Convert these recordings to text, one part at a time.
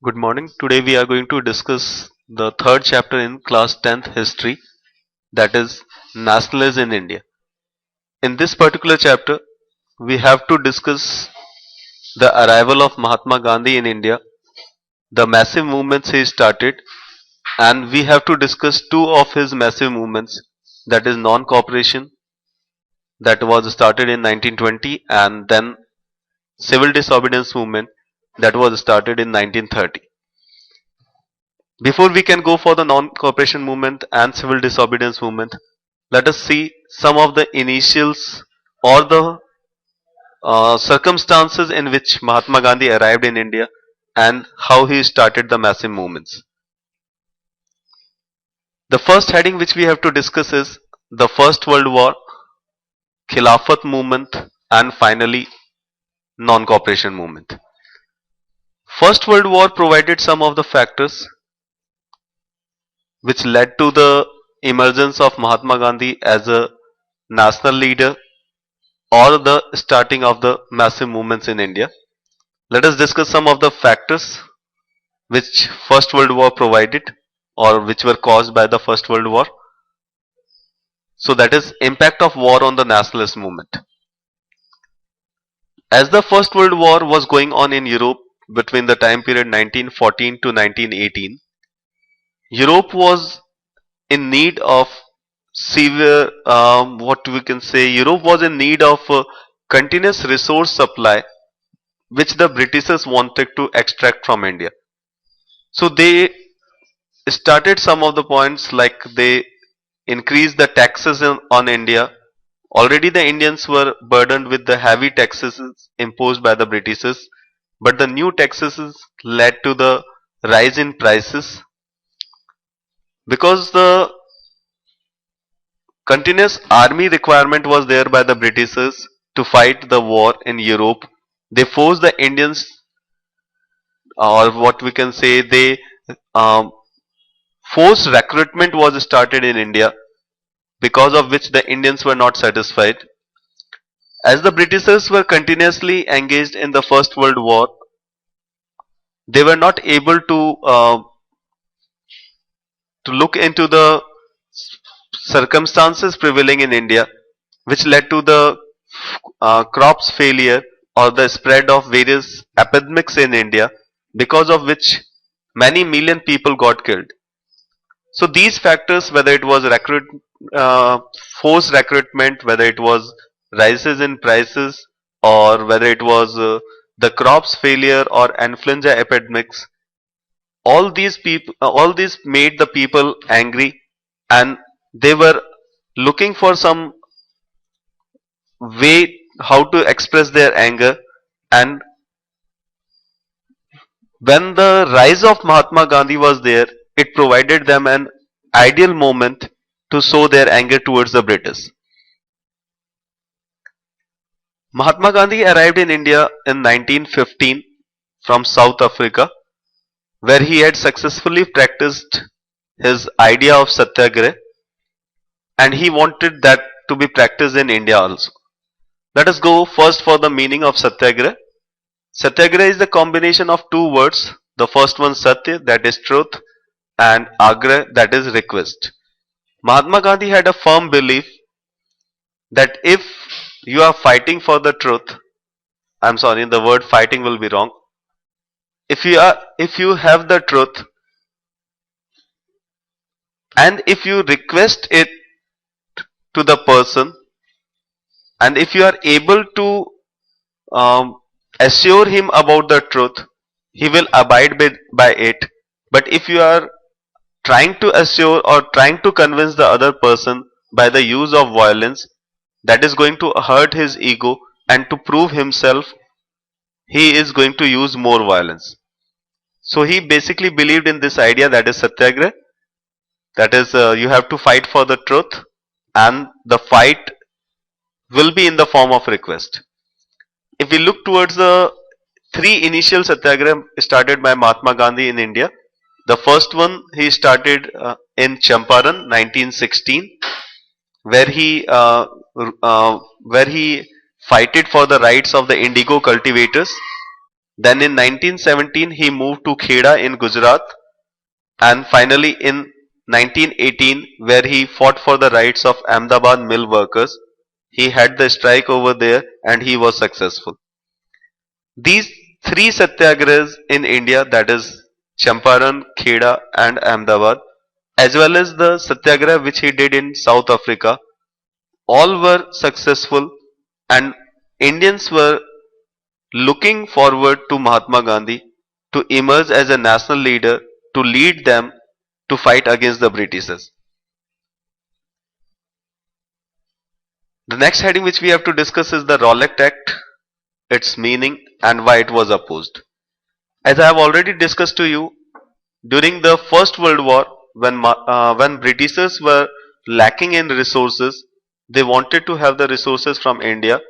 Good morning. Today we are going to discuss the third chapter in class 10th history, that is nationalism in India. In this particular chapter, we have to discuss the arrival of Mahatma Gandhi in India, the massive movements he started, and we have to discuss two of his massive movements, that is non-cooperation, that was started in 1920, and then civil disobedience movement that was started in 1930. Before we can go for the non-cooperation movement and civil disobedience movement, let us see some of the initials or the circumstances in which Mahatma Gandhi arrived in India and how he started the massive movements. The first heading which we have to discuss is the First World War, Khilafat movement, and finally non-cooperation movement. First World War provided some of the factors which led to the emergence of Mahatma Gandhi as a national leader or the starting of the massive movements in India. Let us discuss some of the factors which First World War provided or which were caused by the First World War. So that is impact of war on the nationalist movement. As the First World War was going on in Europe between the time period 1914 to 1918, Europe was in need of severe, what we can say, Europe was in need of continuous resource supply which the Britishers wanted to extract from India. So they started some of the points like they increased the taxes on India. Already the Indians were burdened with the heavy taxes imposed by the Britishers, but the new taxes led to the rise in prices because the continuous army requirement was there by the Britishers to fight the war in Europe. They forced the Indians, or what we can say, they um, forced recruitment was started in India, because of which the Indians were not satisfied. As the Britishers were continuously engaged in the First World War, they were not able to look into the circumstances prevailing in India, which led to the crops failure or the spread of various epidemics in India, because of which many million people got killed. So these factors, whether it was uh, forced recruitment, whether it was rises in prices, or whether it was the crops failure or influenza epidemics, all these made the people angry, and they were looking for some way how to express their anger. And when the rise of Mahatma Gandhi was there, it provided them an ideal moment to show their anger towards the British. Mahatma Gandhi arrived in India in 1915 from South Africa, where he had successfully practiced his idea of satyagrah, and he wanted that to be practiced in India also. Let us go first for the meaning of satyagrah. Satyagrah is the combination of two words. The first one satya, that is truth, and agra, that is request. Mahatma Gandhi had a firm belief that if you are fighting for the truth, I'm sorry, the word fighting will be wrong. If you have the truth and if you request it to the person, and if you are able to um, assure him about the truth, he will abide by it. But if you are trying to assure or trying to convince the other person by the use of violence, that is going to hurt his ego, and to prove himself, he is going to use more violence. So he basically believed in this idea, that is satyagrah, that is you have to fight for the truth, and the fight will be in the form of request. If we look towards the three initial satyagrah started by Mahatma Gandhi in India, the first one he started in Champaran 1916, where where he fighted for the rights of the indigo cultivators. Then in 1917 he moved to Kheda in Gujarat, and finally in 1918, where he fought for the rights of Ahmedabad mill workers, he had the strike over there and he was successful. These three satyagrahas in India, that is Champaran, Kheda, and Ahmedabad, as well as the satyagraha which he did in South Africa, all were successful, and Indians were looking forward to Mahatma Gandhi to emerge as a national leader to lead them to fight against the Britishers. The next heading which we have to discuss is the Rowlatt Act, its meaning, and why it was opposed. As I have already discussed to you, during the First World War, when Britishers were lacking in resources, they wanted to have the resources from India.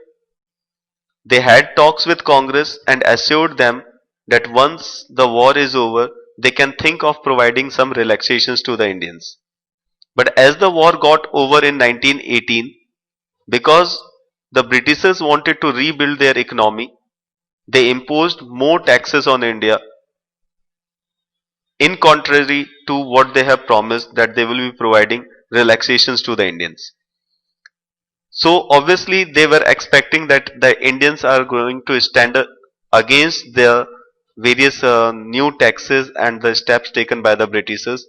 They had talks with Congress and assured them that once the war is over, they can think of providing some relaxations to the Indians. But as the war got over in 1918, because the Britishers wanted to rebuild their economy, they imposed more taxes on India, in contrary to what they have promised that they will be providing relaxations to the Indians. So obviously they were expecting that the Indians are going to stand against the various new taxes and the steps taken by the Britishers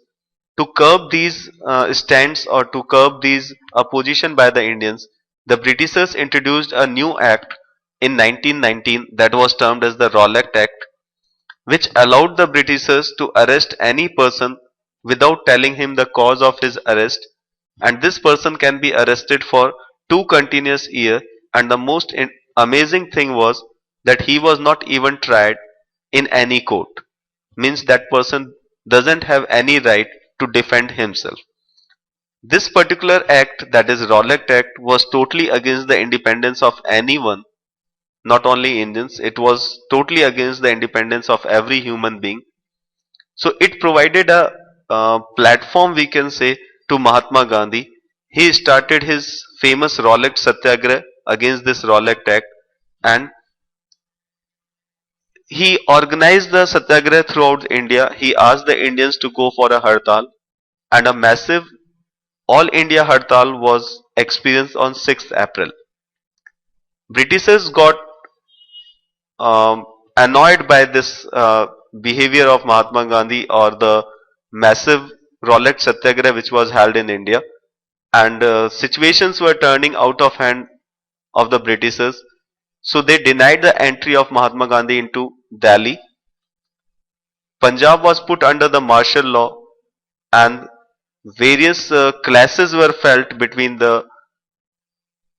to curb these stands or to curb these opposition by the Indians. The Britishers introduced a new act in 1919 that was termed as the Rowlatt Act, which allowed the Britishers to arrest any person without telling him the cause of his arrest, and this person can be arrested for 2 continuous years. And the most amazing thing was that he was not even tried in any court. Means that person doesn't have any right to defend himself. This particular act, that is Rowlatt Act, was totally against the independence of anyone, not only Indians. It was totally against the independence of every human being. So it provided a platform, we can say, to Mahatma Gandhi. He started his famous Rowlatt Satyagraha against this Rowlatt Act, and he organized the Satyagraha throughout India. He asked the Indians to go for a Hartal, and a massive all India Hartal was experienced on 6th April. Britishers got annoyed by this behavior of Mahatma Gandhi or the massive Rowlatt Satyagraha which was held in India, and situations were turning out of hand of the Britishers. So they denied the entry of Mahatma Gandhi into Delhi. Punjab was put under the martial law, and various clashes were felt between the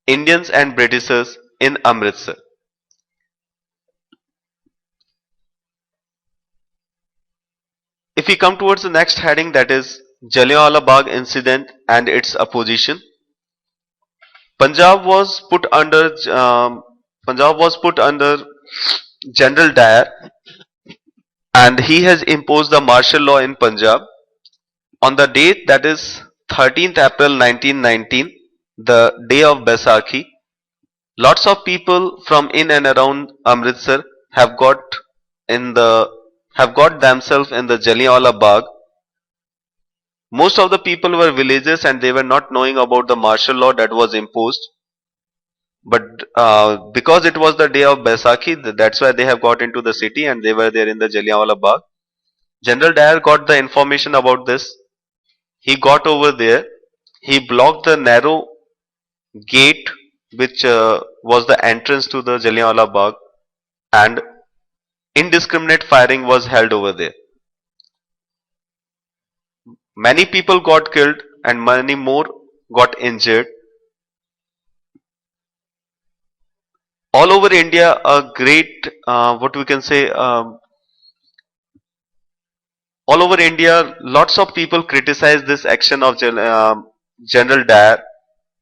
Indians and Britishers in Amritsar. If we come towards the next heading, that is Jallianwala Bagh incident and its opposition. Punjab was put under General Dyer, and he has imposed the martial law in Punjab. On the date, that is 13th April 1919, the day of Baisakhi, lots of people from in and around Amritsar have got themselves in the Jallianwala Bagh. Most of the people were villagers and they were not knowing about the martial law that was imposed. But because it was the day of Baisakhi, that's why they have got into the city and they were there in the Jallianwala Bagh. General Dyer got the information about this. He got over there. He blocked the narrow gate which was the entrance to the Jallianwala Bagh, and indiscriminate firing was held over there. Many people got killed and many more got injured. All over India, a great, what we can say, all over India, lots of people criticized this action of General Dyer.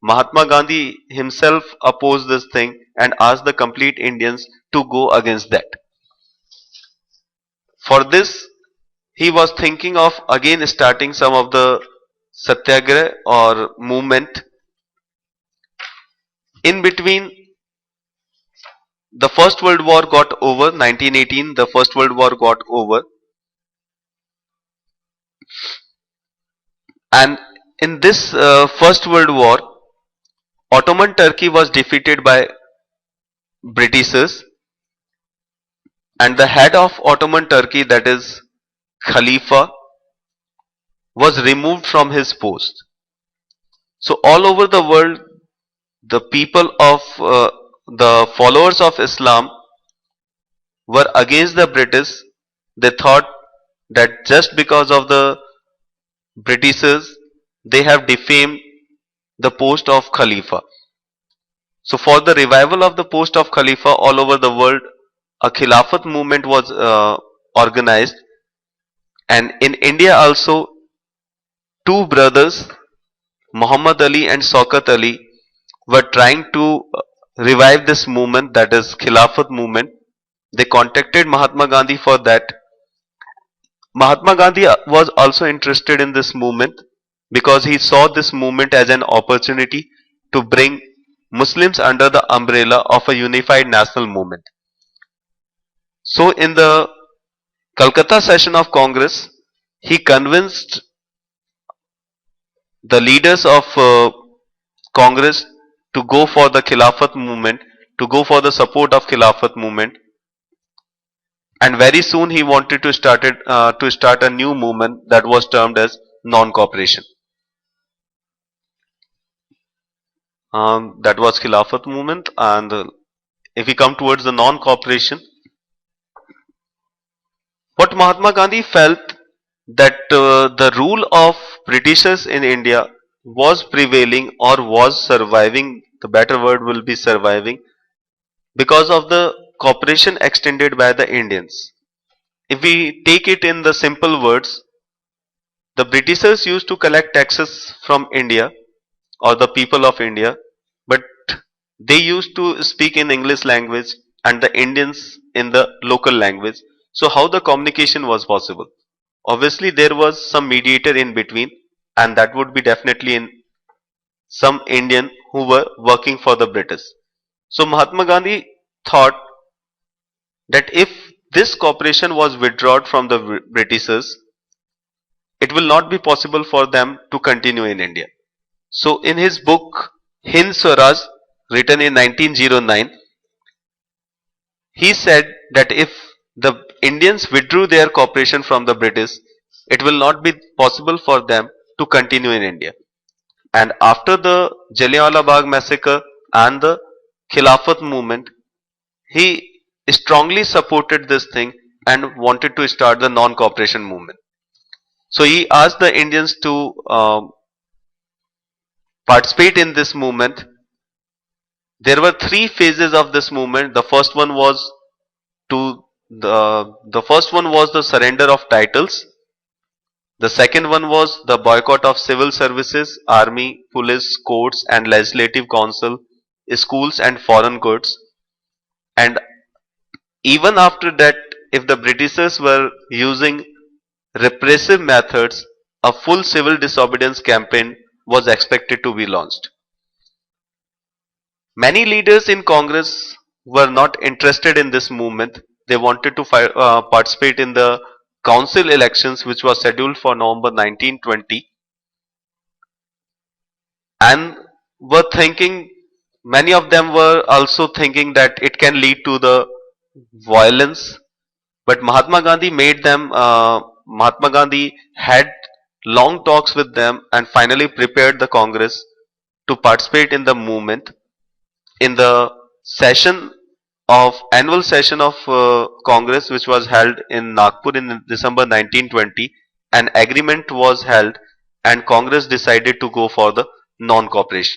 Mahatma Gandhi himself opposed this thing and asked the complete Indians to go against that. For this, he was thinking of again starting some of the satyagraha or movement. In between, the First World War got over. 1918, the First World War got over, and in this First World War, Ottoman Turkey was defeated by Britishers, and the head of Ottoman Turkey, that is Khalifa, was removed from his post. So all over the world, the people of the followers of Islam were against the British. They thought that just because of the Britishers, they have defamed the post of Khalifa. So for the revival of the post of Khalifa all over the world, a Khilafat movement was organized, and in India also, two brothers, Muhammad Ali and Shaukat Ali, were trying to revive this movement, that is Khilafat movement. They contacted Mahatma Gandhi for that. Mahatma Gandhi was also interested in this movement because he saw this movement as an opportunity to bring Muslims under the umbrella of a unified national movement. So in the Calcutta session of Congress, he convinced the leaders of Congress to go for the Khilafat movement, to go for the support of Khilafat movement, and very soon he wanted to start a new movement that was termed as non-cooperation. That was Khilafat movement, and if we come towards the non-cooperation, what Mahatma Gandhi felt that the rule of Britishers in India was prevailing or was surviving, the better word will be surviving, because of the cooperation extended by the Indians. If we take it in the simple words, the Britishers used to collect taxes from India or the people of India, but they used to speak in English language and the Indians in the local language. So how the communication was possible? Obviously there was some mediator in between, and that would be definitely in some Indian who were working for the British. So Mahatma Gandhi thought that if this cooperation was withdrawn from the Britishers, it will not be possible for them to continue in India. So in his book Hind Swaraj, written in 1909, he said that if the Indians withdrew their cooperation from the British, it will not be possible for them to continue in India. And after the Jallianwala Bagh massacre and the Khilafat movement, he strongly supported this thing and wanted to start the non-cooperation movement. So he asked the Indians to participate in this movement. There were three phases of this movement. The first one was the surrender of titles. The second one was the boycott of civil services, army, police, courts and legislative council, schools and foreign goods. And even after that, if the Britishers were using repressive methods, a full civil disobedience campaign was expected to be launched. Many leaders in Congress were not interested in this movement. They wanted to participate in the council elections, which was scheduled for November 1920, and were thinking, many of them were also thinking that it can lead to the violence. But Mahatma Gandhi Mahatma Gandhi had long talks with them and finally prepared the Congress to participate in the movement. In the annual session of Congress, which was held in Nagpur in December 1920, an agreement was held and Congress decided to go for the non-cooperation.